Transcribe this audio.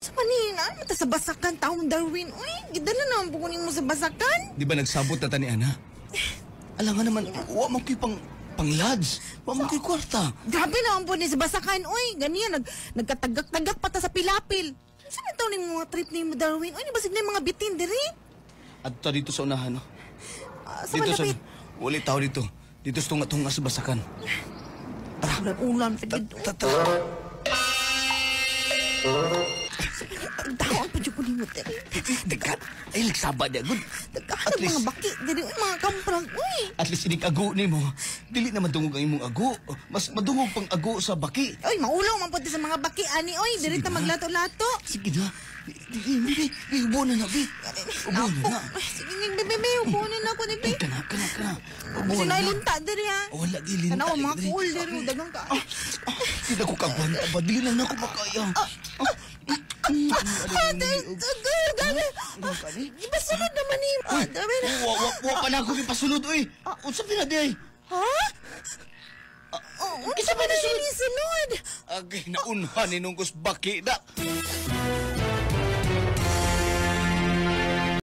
Sa manina, mata sa basakan taong Darwin. Uy, gidala naman po kunin mo sa basakan. Di ba nagsabot na ta ni Ana? Alam nga naman, wa man ko'y pang-lads. Wa man ko'y kwarta. Grabe naman po ni sa basakan. Uy, ganyan, nagkatagak-tagak pata sa pilapil. Saan taon yung mga trip ni mo, Darwin? Uy, nabasig na yung mga bitin, diri. At ta dito sa unahan, no? Sa Dito malapit. Wali tao dito. Dito sa tunga-tunga sa basakan. Ulan-ulan, pagid. Tawang pa dyan ko ni mo, diri. Dekat. Ay, nagsaba niya. Good. Nagkahanap mga baki, diri. Uy, mga kamprang. Uy. At least inig ago ni mo. Dili na madungog ang imong ago. Mas madungog pang ago sa baki. Uy, maulaw man po sa mga baki, ani. Uy, diri ta maglato-lato. Sige na. Bibi, ubo na na, Bi. Ubo na na. Sige, bebe, ubunin na ako ni Bi. Kana. Ubo na na. Sinailinta, diri ha. Wala, di linta. Tanaw, mga cool, diri. Dagang ka. Hindi na ko kagwanta ba? Dili lang na ako makaya. Ate, dami. Iba sunod naman ni mo. Dami na. Wa pa na ako ipasunod, uy. Unsa pinadi ay? Ha? Isa pa na sinisunod. Agay, naunhan ni nung kus baki da.